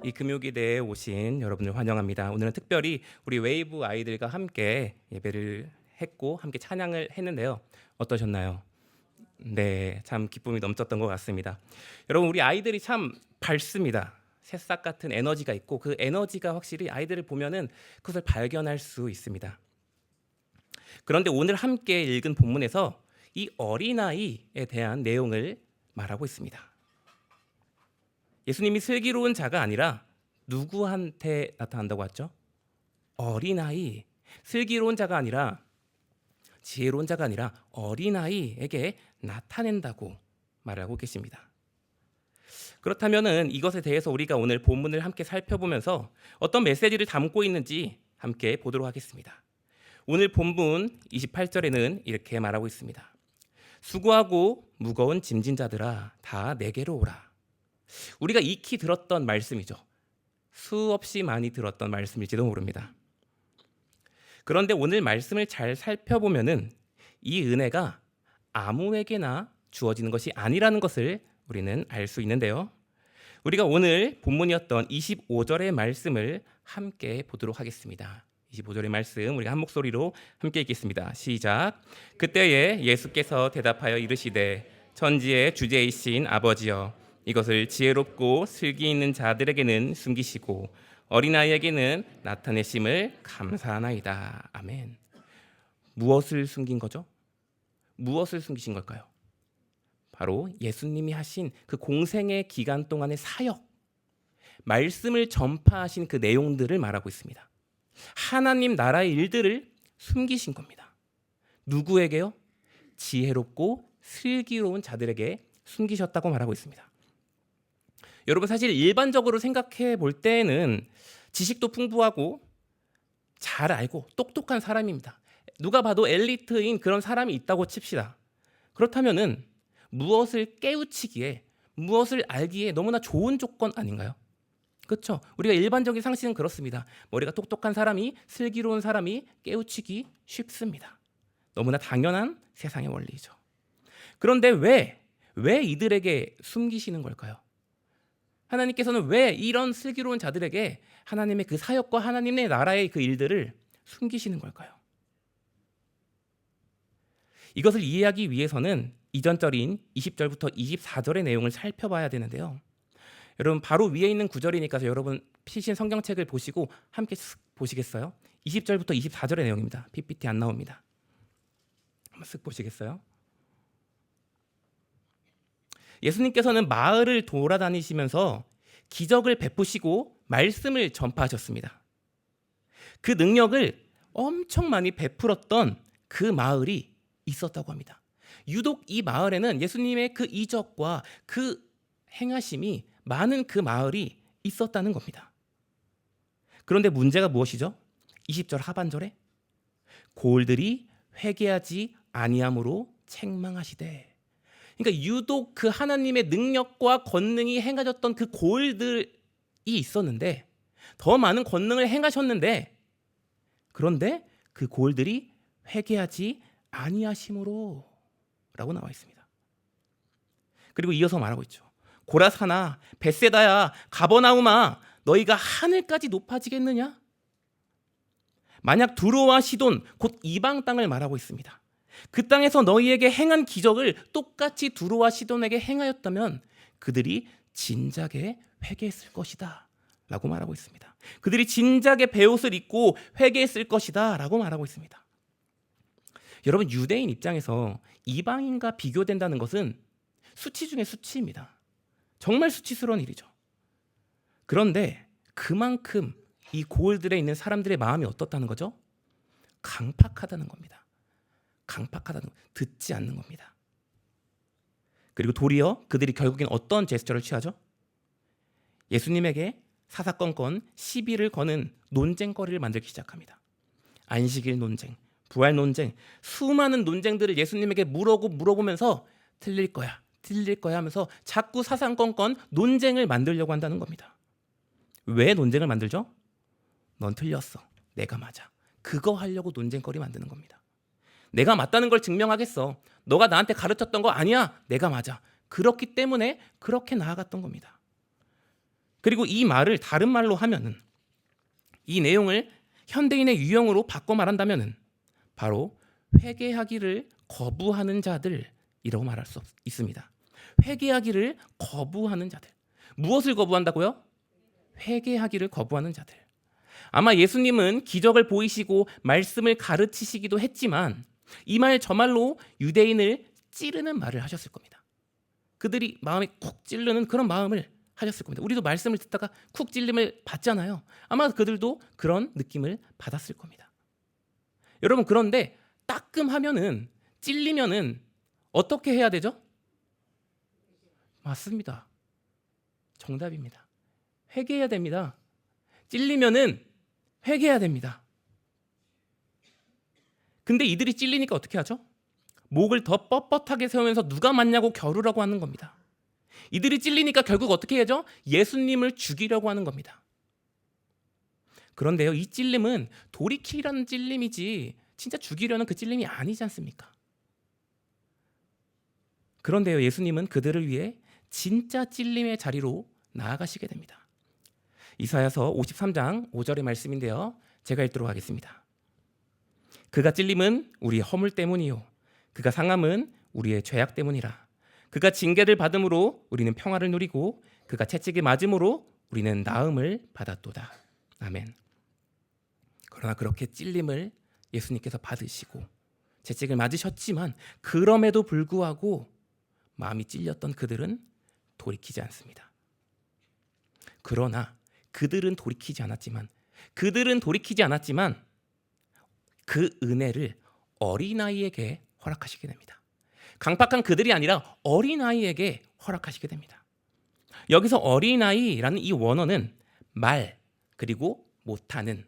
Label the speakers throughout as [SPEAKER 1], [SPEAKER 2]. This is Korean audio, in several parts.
[SPEAKER 1] 이 금요기대에 오신 여러분을 환영합니다. 오늘은 특별히 우리 웨이브 아이들과 함께 예배를 했고 함께 찬양을 했는데요. 어떠셨나요? 네, 참 기쁨이 넘쳤던 것 같습니다. 여러분, 우리 아이들이 참 밝습니다. 새싹 같은 에너지가 있고 그 에너지가 확실히 아이들을 보면은 그것을 발견할 수 있습니다. 그런데 오늘 함께 읽은 본문에서 이 어린아이에 대한 내용을 말하고 있습니다. 예수님이 슬기로운 자가 아니라 누구한테 나타난다고 했죠? 어린아이, 슬기로운 자가 아니라 지혜로운 자가 아니라 어린아이에게 나타낸다고 말하고 계십니다. 그렇다면 이것에 대해서 우리가 오늘 본문을 함께 살펴보면서 어떤 메시지를 담고 있는지 함께 보도록 하겠습니다. 오늘 본문 28절에는 이렇게 말하고 있습니다. 수고하고 무거운 짐진 자들아 다 내게로 오라. 우리가 익히 들었던 말씀이죠. 수없이 많이 들었던 말씀일지도 모릅니다. 그런데 오늘 말씀을 잘 살펴보면은 이 은혜가 아무에게나 주어지는 것이 아니라는 것을 우리는 알 수 있는데요. 우리가 오늘 본문이었던 25절의 말씀을 함께 보도록 하겠습니다. 25절의 말씀 우리가 한 목소리로 함께 읽겠습니다. 시작. 그때에 예수께서 대답하여 이르시되 천지의 주제이신 아버지여 이것을 지혜롭고 슬기 있는 자들에게는 숨기시고 어린아이에게는 나타내심을 감사하나이다. 아멘. 무엇을 숨긴 거죠? 무엇을 숨기신 걸까요? 바로 예수님이 하신 그 공생의 기간 동안의 사역, 말씀을 전파하신 그 내용들을 말하고 있습니다. 하나님 나라의 일들을 숨기신 겁니다. 누구에게요? 지혜롭고 슬기로운 자들에게 숨기셨다고 말하고 있습니다. 여러분, 사실 일반적으로 생각해 볼 때는 지식도 풍부하고 잘 알고 똑똑한 사람입니다. 누가 봐도 엘리트인 그런 사람이 있다고 칩시다. 그렇다면은 무엇을 깨우치기에, 무엇을 알기에 너무나 좋은 조건 아닌가요? 그렇죠? 우리가 일반적인 상식은 그렇습니다. 머리가 똑똑한 사람이, 슬기로운 사람이 깨우치기 쉽습니다. 너무나 당연한 세상의 원리죠. 그런데 왜 이들에게 숨기시는 걸까요? 하나님께서는 왜 이런 슬기로운 자들에게 하나님의 그 사역과 하나님의 나라의 그 일들을 숨기시는 걸까요? 이것을 이해하기 위해서는 이전 절인 20절부터 24절의 내용을 살펴봐야 되는데요. 여러분, 바로 위에 있는 구절이니까 여러분 피신 성경책을 보시고 함께 쓱 보시겠어요? 20절부터 24절의 내용입니다. PPT 안 나옵니다. 한번 쓱 보시겠어요? 예수님께서는 마을을 돌아다니시면서 기적을 베푸시고 말씀을 전파하셨습니다. 그 능력을 엄청 많이 베풀었던 그 마을이 있었다고 합니다. 유독 이 마을에는 예수님의 그 이적과 그 행하심이 많은 그 마을이 있었다는 겁니다. 그런데 문제가 무엇이죠? 20절 하반절에 고을들이 회개하지 아니함으로 책망하시되, 그러니까 유독 그 하나님의 능력과 권능이 행하셨던 그 고을들이 있었는데, 더 많은 권능을 행하셨는데, 그런데 그 고을들이 회개하지 아니하심으로 라고 나와 있습니다. 그리고 이어서 말하고 있죠. 고라사나 벳세다야 가버나움아 너희가 하늘까지 높아지겠느냐? 만약 두로와 시돈 곧 이방 땅을 말하고 있습니다. 그 땅에서 너희에게 행한 기적을 똑같이 두로와 시돈에게 행하였다면 그들이 진작에 회개했을 것이다 라고 말하고 있습니다. 그들이 진작에 베옷을 입고 회개했을 것이다 라고 말하고 있습니다. 여러분, 유대인 입장에서 이방인과 비교된다는 것은 수치 중에 수치입니다. 정말 수치스러운 일이죠. 그런데 그만큼 이 고을들에 있는 사람들의 마음이 어떻다는 거죠? 강팍하다는 겁니다. 강팍하다는 거, 듣지 않는 겁니다. 그리고 도리어 그들이 결국엔 어떤 제스처를 취하죠? 예수님에게 사사건건 시비를 거는 논쟁거리를 만들기 시작합니다. 안식일 논쟁, 부활 논쟁, 수많은 논쟁들을 예수님에게 물어보면서 틀릴 거야 하면서 자꾸 사사건건 논쟁을 만들려고 한다는 겁니다. 왜 논쟁을 만들죠? 넌 틀렸어, 내가 맞아. 그거 하려고 논쟁거리 만드는 겁니다. 내가 맞다는 걸 증명하겠어. 너가 나한테 가르쳤던 거 아니야, 내가 맞아. 그렇기 때문에 그렇게 나아갔던 겁니다. 그리고 이 말을 다른 말로 하면은, 이 내용을 현대인의 유형으로 바꿔 말한다면은 바로 회개하기를 거부하는 자들이라고 말할 수 있습니다. 회개하기를 거부하는 자들. 무엇을 거부한다고요? 회개하기를 거부하는 자들. 아마 예수님은 기적을 보이시고 말씀을 가르치시기도 했지만 이 말 저 말로 유대인을 찌르는 말을 하셨을 겁니다. 그들이 마음에 쿡 찌르는 그런 마음을 하셨을 겁니다. 우리도 말씀을 듣다가 쿡 찔림을 받잖아요. 아마 그들도 그런 느낌을 받았을 겁니다. 여러분, 그런데 따끔하면은, 찔리면은 어떻게 해야 되죠? 맞습니다. 정답입니다. 회개해야 됩니다. 찔리면은 회개해야 됩니다. 근데 이들이 찔리니까 어떻게 하죠? 목을 더 뻣뻣하게 세우면서 누가 맞냐고 겨루라고 하는 겁니다. 이들이 찔리니까 결국 어떻게 하죠? 예수님을 죽이려고 하는 겁니다. 그런데요, 이 찔림은 돌이키라는 찔림이지 진짜 죽이려는 그 찔림이 아니지 않습니까? 그런데요, 예수님은 그들을 위해 진짜 찔림의 자리로 나아가시게 됩니다. 이사야서 53장 5절의 말씀인데요, 제가 읽도록 하겠습니다. 그가 찔림은 우리의 허물 때문이요, 그가 상함은 우리의 죄악 때문이라. 그가 징계를 받음으로 우리는 평화를 누리고 그가 채찍에 맞음으로 우리는 나음을 받았도다. 아멘. 그러나 그렇게 찔림을 예수님께서 받으시고 채찍을 맞으셨지만 그럼에도 불구하고 마음이 찔렸던 그들은 돌이키지 않습니다. 그러나 그들은 돌이키지 않았지만 그 은혜를 어린아이에게 허락하시게 됩니다. 강팍한 그들이 아니라 어린아이에게 허락하시게 됩니다. 여기서 어린아이라는 이 원어는 말 그리고 못하는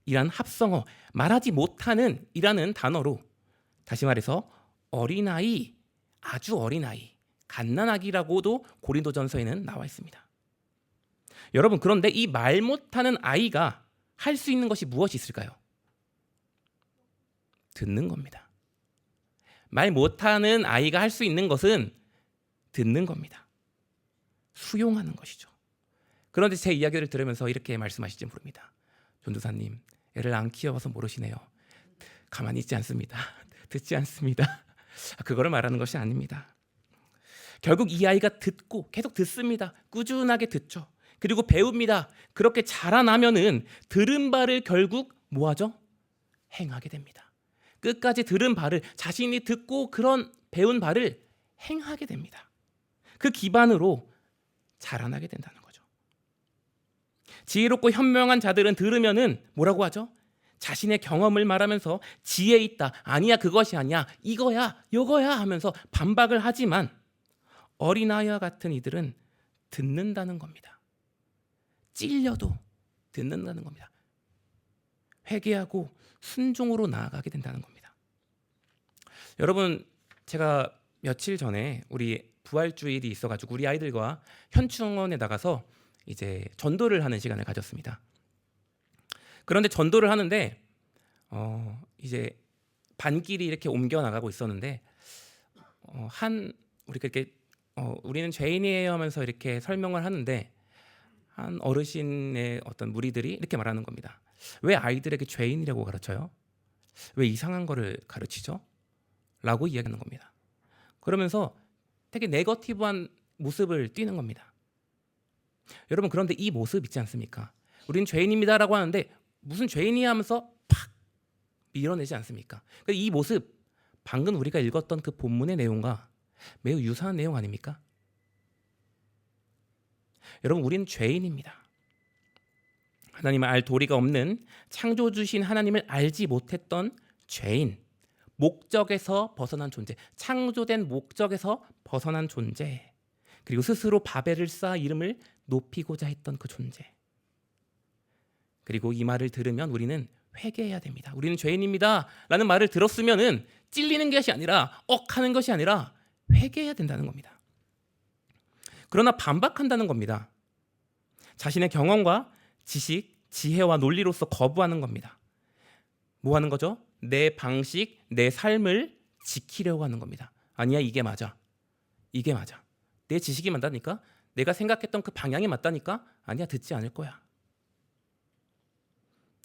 [SPEAKER 1] 이란 합성어, 말하지 못하는 이라는 단어로, 다시 말해서 어린아이, 아주 어린아이, 갓난아기라고도 고린도전서에는 나와 있습니다. 여러분, 그런데 이 말 못하는 아이가 할 수 있는 것이 무엇이 있을까요? 듣는 겁니다. 말 못하는 아이가 할 수 있는 것은 듣는 겁니다. 수용하는 것이죠. 그런데 제 이야기를 들으면서 이렇게 말씀하실지 모릅니다. 전도사님, 애를 안 키워서 모르시네요. 가만히 있지 않습니다. 듣지 않습니다. 그거를 말하는 것이 아닙니다. 결국 이 아이가 듣고 계속 듣습니다. 꾸준하게 듣죠. 그리고 배웁니다. 그렇게 자라나면은 들은 바를 결국 뭐하죠? 행하게 됩니다. 끝까지 들은 바를, 자신이 듣고 그런 배운 바를 행하게 됩니다. 그 기반으로 자라나게 된다는 거죠. 지혜롭고 현명한 자들은 들으면은 뭐라고 하죠? 자신의 경험을 말하면서 지혜 있다, 아니야, 그것이 아니야, 이거야, 요거야 하면서 반박을 하지만 어린아이와 같은 이들은 듣는다는 겁니다. 찔려도 듣는다는 겁니다. 회개하고 순종으로 나아가게 된다는 겁니다. 여러분, 제가 며칠 전에 우리 부활주일이 있어가지고 우리 아이들과 현충원에 나가서 이제 전도를 하는 시간을 가졌습니다. 그런데 전도를 하는데 이제 반길이 이렇게 옮겨 나가고 있었는데 우리가 이렇게 우리는 죄인이에요 하면서 이렇게 설명을 하는데 한 어르신의 어떤 무리들이 이렇게 말하는 겁니다. 왜 아이들에게 죄인이라고 가르쳐요? 왜 이상한 거를 가르치죠? 라고 이야기하는 겁니다. 그러면서 되게 네거티브한 모습을 띠는 겁니다. 여러분, 그런데 이 모습 있지 않습니까? 우리는 죄인입니다라고 하는데 무슨 죄인이야 하면서 팍 밀어내지 않습니까? 이 모습, 방금 우리가 읽었던 그 본문의 내용과 매우 유사한 내용 아닙니까? 여러분, 우리는 죄인입니다. 하나님을 알 도리가 없는 창조주신 하나님을 알지 못했던 죄인, 목적에서 벗어난 존재, 창조된 목적에서 벗어난 존재, 그리고 스스로 바벨을 쌓아 이름을 높이고자 했던 그 존재. 그리고 이 말을 들으면 우리는 회개해야 됩니다. 우리는 죄인입니다 라는 말을 들었으면은 찔리는 것이 아니라 하는 것이 아니라 회개해야 된다는 겁니다. 그러나 반박한다는 겁니다. 자신의 경험과 지식, 지혜와 논리로서 거부하는 겁니다. 뭐 하는 거죠? 내 방식, 내 삶을 지키려고 하는 겁니다. 아니야, 이게 맞아. 이게 맞아. 내 지식이 맞다니까? 내가 생각했던 그 방향이 맞다니까? 아니야, 듣지 않을 거야.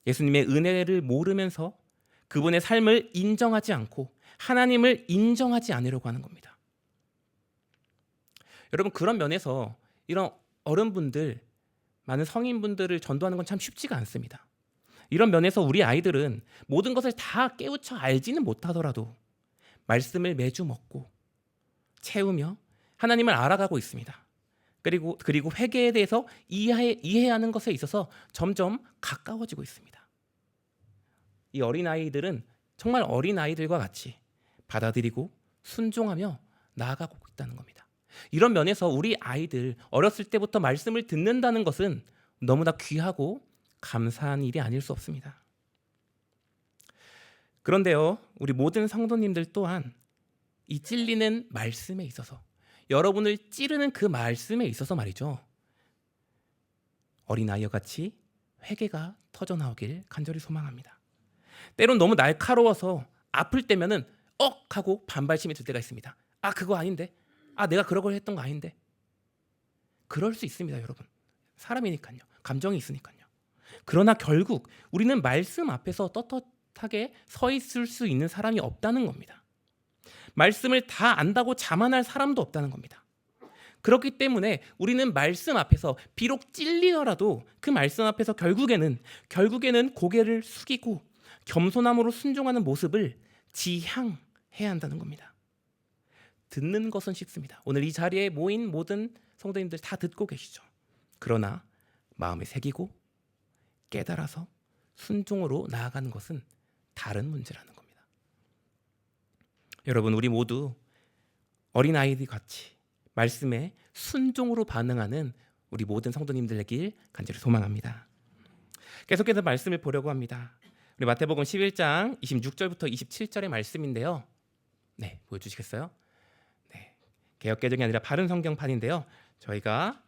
[SPEAKER 1] 예수님의 은혜를 모르면서 그분의 삶을 인정하지 않고 하나님을 인정하지 않으려고 하는 겁니다. 여러분, 그런 면에서 이런 어른분들, 많은 성인분들을 전도하는 건 참 쉽지가 않습니다. 이런 면에서 우리 아이들은 모든 것을 다 깨우쳐 알지는 못하더라도 말씀을 매주 먹고 채우며 하나님을 알아가고 있습니다. 그리고 회개에 대해서 이해하는 것에 있어서 점점 가까워지고 있습니다. 이 어린아이들은 정말 어린아이들과 같이 받아들이고 순종하며 나아가고 있다는 겁니다. 이런 면에서 우리 아이들 어렸을 때부터 말씀을 듣는다는 것은 너무나 귀하고 감사한 일이 아닐 수 없습니다. 그런데요, 우리 모든 성도님들 또한 이 찔리는 말씀에 있어서, 여러분을 찌르는 그 말씀에 있어서 말이죠, 어린아이와 같이 회개가 터져나오길 간절히 소망합니다. 때론 너무 날카로워서 아플 때면은 하고 반발심이 들 때가 있습니다. 그거 아닌데, 내가 그러고 했던 거 아닌데. 그럴 수 있습니다, 여러분. 사람이니까요. 감정이 있으니까요. 그러나 결국 우리는 말씀 앞에서 떳떳하게 서 있을 수 있는 사람이 없다는 겁니다. 말씀을 다 안다고 자만할 사람도 없다는 겁니다. 그렇기 때문에 우리는 말씀 앞에서 비록 찔리더라도 그 말씀 앞에서 결국에는 고개를 숙이고 겸손함으로 순종하는 모습을 지향해야 한다는 겁니다. 듣는 것은 쉽습니다. 오늘 이 자리에 모인 모든 성도님들 다 듣고 계시죠. 그러나 마음에 새기고 깨달아서 순종으로 나아가는 것은 다른 문제라는 겁니다. 여러분, 우리 모두 어린아이들 같이 말씀에 순종으로 반응하는 우리 모든 성도님들 되길 간절히 소망합니다. 계속해서 말씀을 보려고 합니다. 우리 마태복음 11장 26절부터 27절의 말씀인데요. 네, 보여주시겠어요? 네, 개역개정이 아니라 바른 성경판인데요. 저희가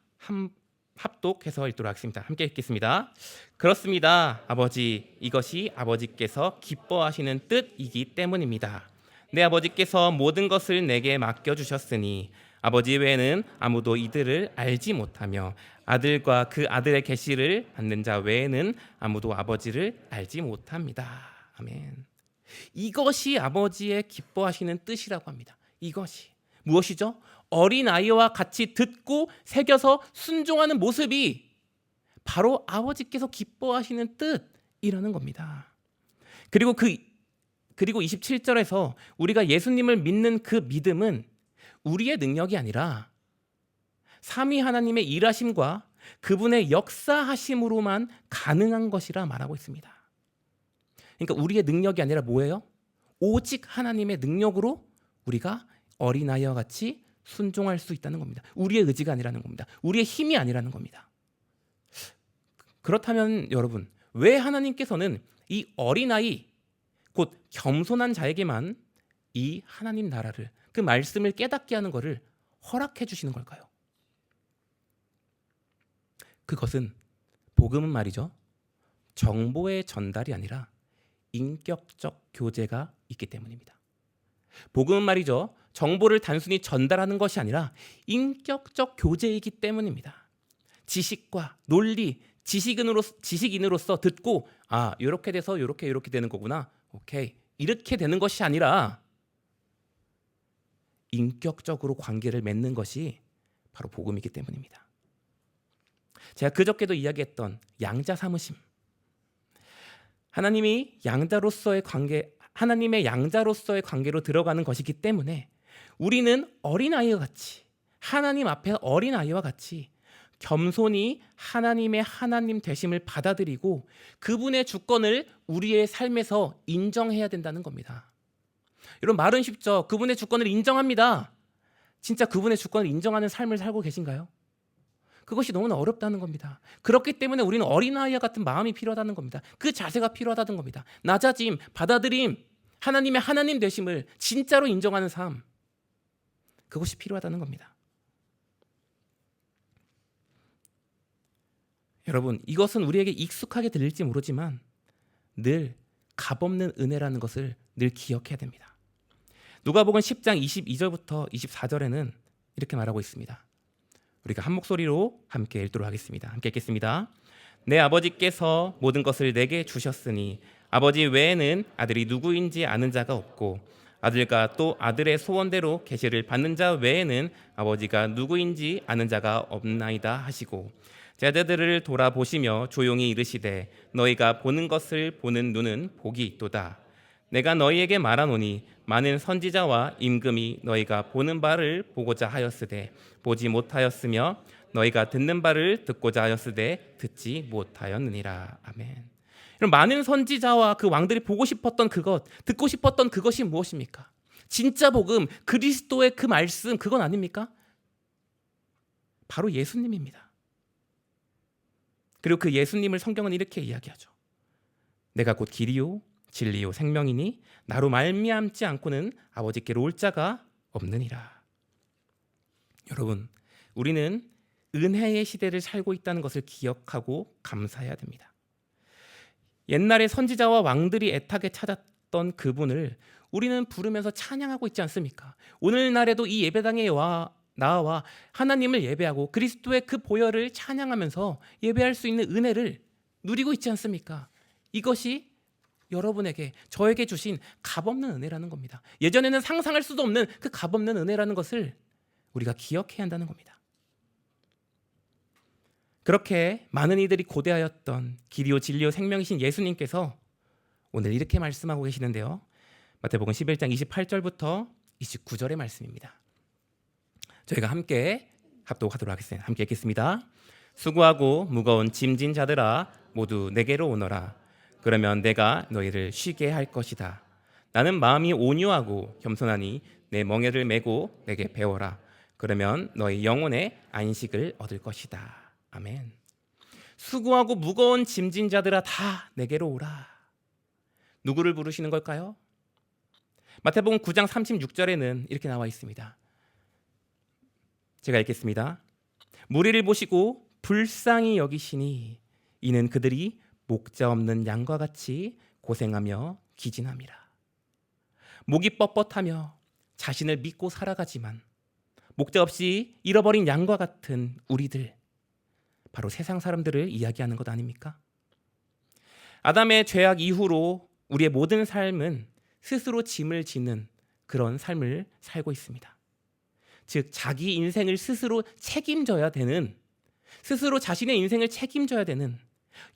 [SPEAKER 1] 합독해서 읽도록 하겠습니다. 함께 읽겠습니다. 그렇습니다, 아버지. 이것이 아버지께서 기뻐하시는 뜻이기 때문입니다. 내 아버지께서 모든 것을 내게 맡겨주셨으니 아버지 외에는 아무도 이들을 알지 못하며 아들과 그 아들의 계시를 받는 자 외에는 아무도 아버지를 알지 못합니다. 아멘. 이것이 아버지의 기뻐하시는 뜻이라고 합니다. 이것이 무엇이죠? 어린아이와 같이 듣고 새겨서 순종하는 모습이 바로 아버지께서 기뻐하시는 뜻이라는 겁니다. 그리고 27절에서 우리가 예수님을 믿는 그 믿음은 우리의 능력이 아니라 삼위 하나님의 일하심과 그분의 역사하심으로만 가능한 것이라 말하고 있습니다. 그러니까 우리의 능력이 아니라 뭐예요? 오직 하나님의 능력으로 우리가 어린아이와 같이 순종할 수 있다는 겁니다. 우리의 의지가 아니라는 겁니다. 우리의 힘이 아니라는 겁니다. 그렇다면 여러분, 왜 하나님께서는 이 어린아이, 곧 겸손한 자에게만 이 하나님 나라를, 그 말씀을 깨닫게 하는 것을 허락해 주시는 걸까요? 그것은, 복음은 말이죠, 정보의 전달이 아니라 인격적 교제가 있기 때문입니다. 복음은 말이죠, 정보를 단순히 전달하는 것이 아니라 인격적 교제이기 때문입니다. 지식과 논리, 지식인으로서 듣고 이렇게 돼서 이렇게 되는 거구나, 오케이, 이렇게 되는 것이 아니라 인격적으로 관계를 맺는 것이 바로 복음이기 때문입니다. 제가 그저께도 이야기했던 양자 사무심, 하나님의 양자로서의 관계로 들어가는 것이기 때문에 우리는 어린아이와 같이, 하나님 앞에 어린아이와 같이 겸손히 하나님의 하나님 되심을 받아들이고 그분의 주권을 우리의 삶에서 인정해야 된다는 겁니다. 여러분, 말은 쉽죠. 그분의 주권을 인정합니다. 진짜 그분의 주권을 인정하는 삶을 살고 계신가요? 그것이 너무나 어렵다는 겁니다. 그렇기 때문에 우리는 어린아이와 같은 마음이 필요하다는 겁니다. 그 자세가 필요하다는 겁니다. 낮아짐, 받아들임, 하나님의 하나님 되심을 진짜로 인정하는 삶, 그것이 필요하다는 겁니다. 여러분, 이것은 우리에게 익숙하게 들릴지 모르지만 늘 값없는 은혜라는 것을 늘 기억해야 됩니다. 누가복음 10장 22절부터 24절에는 이렇게 말하고 있습니다. 우리가 한 목소리로 함께 읽도록 하겠습니다. 함께 읽겠습니다. 내 아버지께서 모든 것을 내게 주셨으니 아버지 외에는 아들이 누구인지 아는 자가 없고 아들과 또 아들의 소원대로 계시를 받는 자 외에는 아버지가 누구인지 아는 자가 없나이다 하시고 제자들을 돌아보시며 조용히 이르시되 너희가 보는 것을 보는 눈은 복이 있도다. 내가 너희에게 말하노니 많은 선지자와 임금이 너희가 보는 바를 보고자 하였으되 보지 못하였으며 너희가 듣는 바를 듣고자 하였으되 듣지 못하였느니라. 아멘. 그럼 많은 선지자와 그 왕들이 보고 싶었던 그것, 듣고 싶었던 그것이 무엇입니까? 진짜 복음, 그리스도의 그 말씀, 그건 아닙니까? 바로 예수님입니다. 그리고 그 예수님을 성경은 이렇게 이야기하죠. 내가 곧 길이요 진리요 생명이니 나로 말미암지 않고는 아버지께로 올 자가 없느니라. 여러분, 우리는 은혜의 시대를 살고 있다는 것을 기억하고 감사해야 됩니다. 옛날에 선지자와 왕들이 애타게 찾았던 그분을 우리는 부르면서 찬양하고 있지 않습니까? 오늘날에도 이 예배당에 나와 하나님을 예배하고 그리스도의 그 보혈을 찬양하면서 예배할 수 있는 은혜를 누리고 있지 않습니까? 이것이 여러분에게, 저에게 주신 값없는 은혜라는 겁니다. 예전에는 상상할 수도 없는 그 값없는 은혜라는 것을 우리가 기억해야 한다는 겁니다. 그렇게 많은 이들이 고대하였던 길이요 진리요 생명이신 예수님께서 오늘 이렇게 말씀하고 계시는데요. 마태복음 11장 28절부터 29절의 말씀입니다. 저희가 함께 합독하도록 하겠습니다. 함께 읽겠습니다. 수고하고 무거운 짐진 자들아 모두 내게로 오너라. 그러면 내가 너희를 쉬게 할 것이다. 나는 마음이 온유하고 겸손하니 내 멍에를 메고 내게 배워라. 그러면 너희 영혼의 안식을 얻을 것이다. 아멘. 수고하고 무거운 짐진 자들아 다 내게로 오라. 누구를 부르시는 걸까요? 마태복음 9장 36절에는 이렇게 나와 있습니다. 제가 읽겠습니다. 무리를 보시고 불쌍히 여기시니 이는 그들이 목자 없는 양과 같이 고생하며 기진함이라. 목이 뻣뻣하며 자신을 믿고 살아가지만 목자 없이 잃어버린 양과 같은 우리들, 바로 세상 사람들을 이야기하는 것 아닙니까? 아담의 죄악 이후로 우리의 모든 삶은 스스로 짐을 지는 그런 삶을 살고 있습니다. 즉 자기 인생을 스스로 책임져야 되는, 스스로 자신의 인생을 책임져야 되는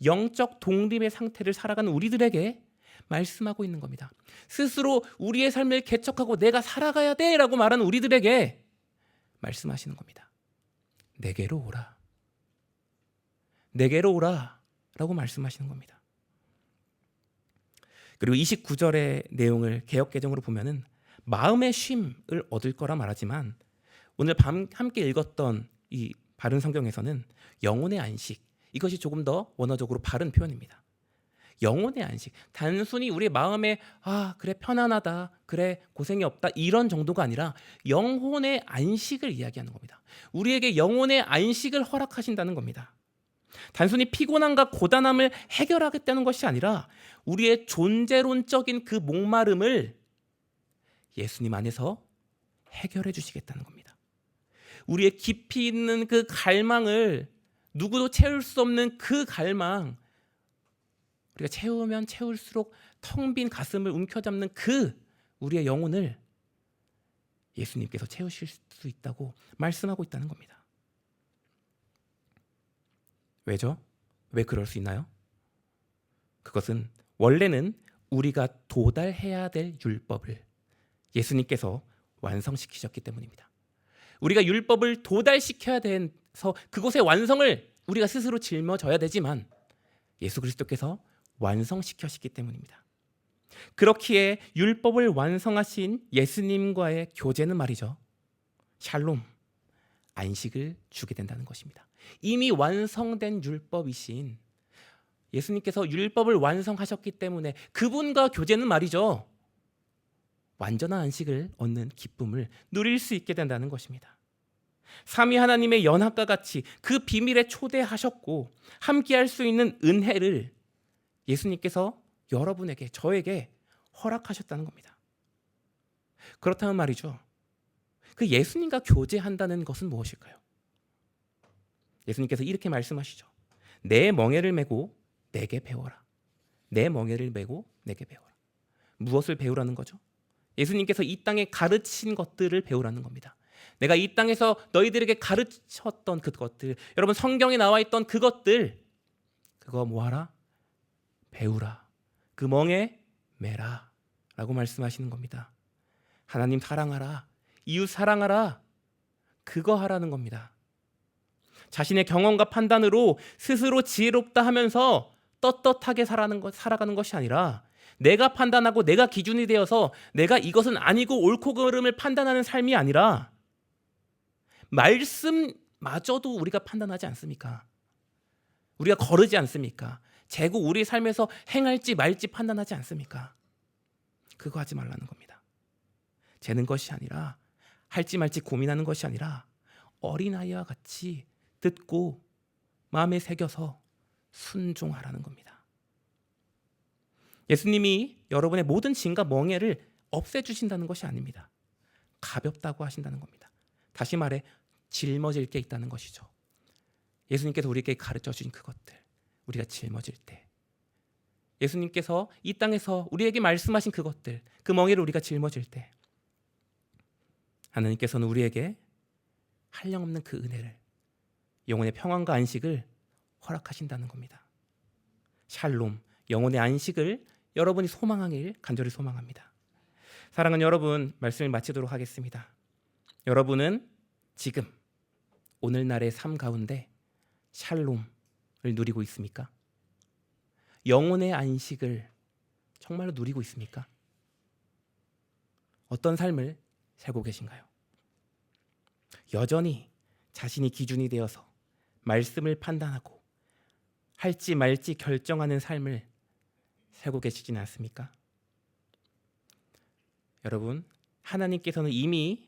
[SPEAKER 1] 영적 독립의 상태를 살아가는 우리들에게 말씀하고 있는 겁니다. 스스로 우리의 삶을 개척하고 내가 살아가야 돼라고 말하는 우리들에게 말씀하시는 겁니다. 내게로 오라. 내게로 오라 라고 말씀하시는 겁니다. 그리고 29절의 내용을 개역개정으로 보면은 마음의 쉼을 얻을 거라 말하지만 오늘 밤 함께 읽었던 이 바른 성경에서는 영혼의 안식, 이것이 조금 더 원어적으로 바른 표현입니다. 영혼의 안식, 단순히 우리 마음에 그래 편안하다, 그래 고생이 없다 이런 정도가 아니라 영혼의 안식을 이야기하는 겁니다. 우리에게 영혼의 안식을 허락하신다는 겁니다. 단순히 피곤함과 고단함을 해결하겠다는 것이 아니라 우리의 존재론적인 그 목마름을 예수님 안에서 해결해 주시겠다는 겁니다. 우리의 깊이 있는 그 갈망을, 누구도 채울 수 없는 그 갈망, 우리가 채우면 채울수록 텅 빈 가슴을 움켜잡는 그 우리의 영혼을 예수님께서 채우실 수 있다고 말씀하고 있다는 겁니다. 왜죠? 왜 그럴 수 있나요? 그것은 원래는 우리가 도달해야 될 율법을 예수님께서 완성시키셨기 때문입니다. 우리가 율법을 도달시켜야 돼서 그곳의 완성을 우리가 스스로 짊어져야 되지만 예수 그리스도께서 완성시켜시기 때문입니다. 그렇기에 율법을 완성하신 예수님과의 교제는 말이죠, 샬롬, 안식을 주게 된다는 것입니다. 이미 완성된 율법이신 예수님께서 율법을 완성하셨기 때문에 그분과 교제는 말이죠, 완전한 안식을 얻는 기쁨을 누릴 수 있게 된다는 것입니다. 삼위 하나님의 연합과 같이 그 비밀에 초대하셨고 함께할 수 있는 은혜를 예수님께서 여러분에게, 저에게 허락하셨다는 겁니다. 그렇다면 말이죠, 그 예수님과 교제한다는 것은 무엇일까요? 예수님께서 이렇게 말씀하시죠. 내 멍에를 메고 내게 배워라. 내 멍에를 메고 내게 배워라. 무엇을 배우라는 거죠? 예수님께서 이 땅에 가르친 것들을 배우라는 겁니다. 내가 이 땅에서 너희들에게 가르쳤던 그것들, 여러분 성경에 나와 있던 그것들, 그거 뭐하라? 배우라. 그 멍에 매라 라고 말씀하시는 겁니다. 하나님 사랑하라, 이웃 사랑하라, 그거 하라는 겁니다. 자신의 경험과 판단으로 스스로 지혜롭다 하면서 떳떳하게 살아가는 것이 아니라 내가 판단하고 내가 기준이 되어서 내가 이것은 아니고 옳고 그름을 판단하는 삶이 아니라 말씀마저도 우리가 판단하지 않습니까? 우리가 거르지 않습니까? 재고 우리 삶에서 행할지 말지 판단하지 않습니까? 그거 하지 말라는 겁니다. 재는 것이 아니라 할지 말지 고민하는 것이 아니라 어린아이와 같이 듣고 마음에 새겨서 순종하라는 겁니다. 예수님이 여러분의 모든 짐과 멍에를 없애주신다는 것이 아닙니다. 가볍다고 하신다는 겁니다. 다시 말해 짊어질 게 있다는 것이죠. 예수님께서 우리에게 가르쳐 주신 그것들, 우리가 짊어질 때, 예수님께서 이 땅에서 우리에게 말씀하신 그것들, 그 멍에를 우리가 짊어질 때 하나님께서는 우리에게 한량없는 그 은혜를, 영혼의 평안과 안식을 허락하신다는 겁니다. 샬롬, 영혼의 안식을 여러분이 소망하길 간절히 소망합니다. 사랑하는 여러분, 말씀을 마치도록 하겠습니다. 여러분은 지금 오늘날의 삶 가운데 샬롬을 누리고 있습니까? 영혼의 안식을 정말로 누리고 있습니까? 어떤 삶을 살고 계신가요? 여전히 자신이 기준이 되어서 말씀을 판단하고 할지 말지 결정하는 삶을 살고 계시지는 않습니까? 여러분, 하나님께서는 이미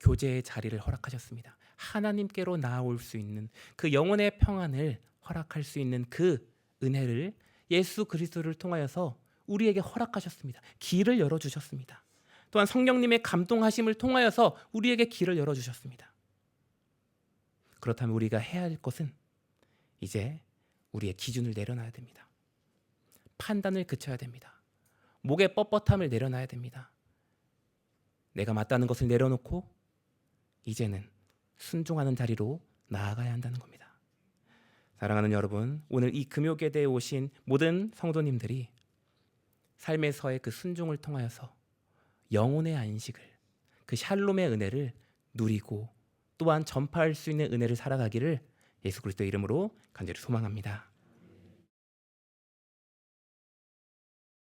[SPEAKER 1] 교제의 자리를 허락하셨습니다. 하나님께로 나아올 수 있는 그 영혼의 평안을 허락할 수 있는 그 은혜를 예수 그리스도를 통하여서 우리에게 허락하셨습니다. 길을 열어주셨습니다. 또한 성령님의 감동하심을 통하여서 우리에게 길을 열어주셨습니다. 그렇다면 우리가 해야 할 것은 이제 우리의 기준을 내려놔야 됩니다. 판단을 그쳐야 됩니다. 목의 뻣뻣함을 내려놔야 됩니다. 내가 맞다는 것을 내려놓고 이제는 순종하는 자리로 나아가야 한다는 겁니다. 사랑하는 여러분, 오늘 이 금요예배에 오신 모든 성도님들이 삶에서의 그 순종을 통하여서 영혼의 안식을, 그 샬롬의 은혜를 누리고 또한 전파할 수 있는 은혜를 살아가기를 예수 그리스도의 이름으로 간절히 소망합니다.